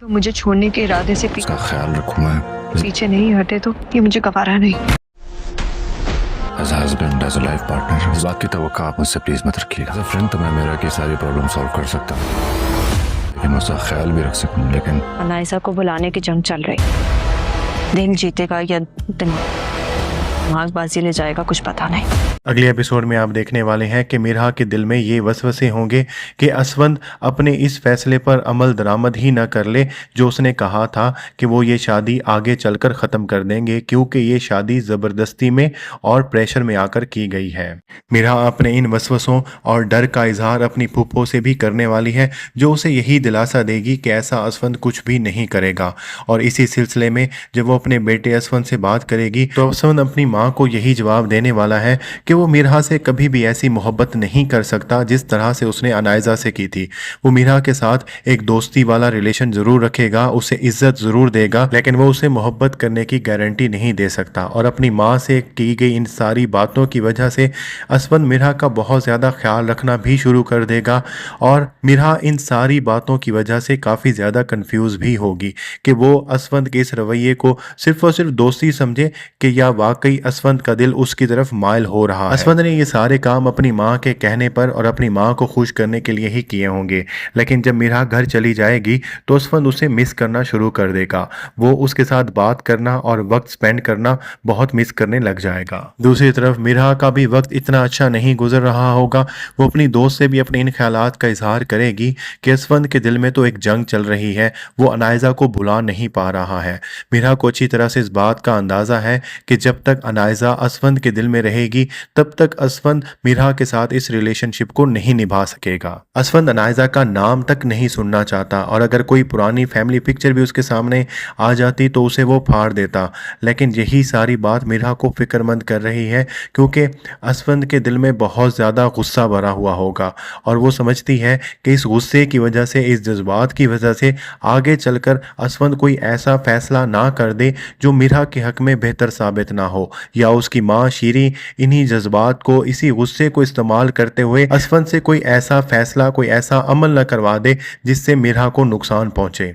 तो मुझे छोड़ने के इरादे से उसका ख्याल रखूं मैं। पीछे नहीं हटे तो ये मुझे गवारा नहीं। As husband, as a life partner, इस बात की तवक्को आप मुझसे प्लीज मत रखिएगा। एज अ फ्रेंड तो मैं मेरा की सारी प्रॉब्लम सॉल्व कर सकता हूँ, लेकिन उसका ख्याल भी रख सकूँ। लेकिन अनायसा को बुलाने की जंग चल रही, दिल जीतेगा या दिमागबाजी ले जाएगा कुछ पता नहीं। अगले एपिसोड में आप देखने वाले हैं कि मिरहा के दिल में ये वसवसे होंगे कि असवंद अपने इस फैसले पर अमल दरामद ही न कर ले जो उसने कहा था कि वो ये शादी आगे चलकर ख़त्म कर देंगे, क्योंकि ये शादी ज़बरदस्ती में और प्रेशर में आकर की गई है। मिरहा अपने इन वसवसों और डर का इजहार अपनी फूफो से भी करने वाली है, जो उसे यही दिलासा देगी कि ऐसा असवंद कुछ भी नहीं करेगा। और इसी सिलसिले में जब वो अपने बेटे असवंद से बात करेगी तो असवंद अपनी माँ को यही जवाब देने वाला है कि वो मिरहा से कभी भी ऐसी मोहब्बत नहीं कर सकता जिस तरह से उसने अनायजा से की थी। वो मिरहा के साथ एक दोस्ती वाला रिलेशन जरूर रखेगा, उसे इज्जत जरूर देगा, लेकिन वो उसे मोहब्बत करने की गारंटी नहीं दे सकता। और अपनी माँ से की गई इन सारी बातों की वजह से असवंद मिरहा का बहुत ज़्यादा ख्याल रखना भी शुरू कर देगा। और मिरहा इन सारी बातों की वजह से काफ़ी ज़्यादा कन्फ्यूज़ भी होगी कि वो असवंद के इस रवैये को सिर्फ और सिर्फ दोस्ती समझे कि या वाकई असवंद का दिल उसकी तरफ मायल हो रहा है। असवंद ने ये सारे काम अपनी माँ के कहने पर और अपनी माँ को खुश करने के लिए ही किए होंगे, लेकिन जब मिरहा घर चली जाएगी तो असवंद उसे मिस करना शुरू कर देगा। वो उसके साथ बात करना और वक्त स्पेंड करना बहुत मिस करने लग जाएगा। दूसरी तरफ मिरहा का भी वक्त इतना अच्छा नहीं गुजर रहा होगा। वो अपनी दोस्त से भी अपने इन ख्यालात का इजहार करेगी कि असवंद के दिल में तो एक जंग चल रही है, वो अनायजा को भुला नहीं पा रहा है। मिरहा को अच्छी तरह से इस बात का अंदाज़ा है कि जब तक अनायजा असवंद के दिल में रहेगी तब तक असवंद मिरहा के साथ इस रिलेशनशिप को नहीं निभा सकेगा। असवंद अनायजा का नाम तक नहीं सुनना चाहता, और अगर कोई पुरानी फैमिली पिक्चर भी उसके सामने आ जाती तो उसे वो फाड़ देता। लेकिन यही सारी बात मिरहा को फिक्रमंद कर रही है, क्योंकि असवंद के दिल में बहुत ज़्यादा गुस्सा भरा हुआ होगा और वो समझती है कि इस गुस्से की वजह से, इस जज्बात की वजह से आगे चलकर असवंद कोई ऐसा फैसला ना कर दे जो मिरहा के हक में बेहतर साबित ना हो, या उसकी माँ शीरी इन्हीं जज्बात को, इसी गुस्से को इस्तेमाल करते हुए असवंद से कोई ऐसा फैसला, कोई ऐसा अमल न करवा दे जिससे मिरहा को नुकसान पहुंचे।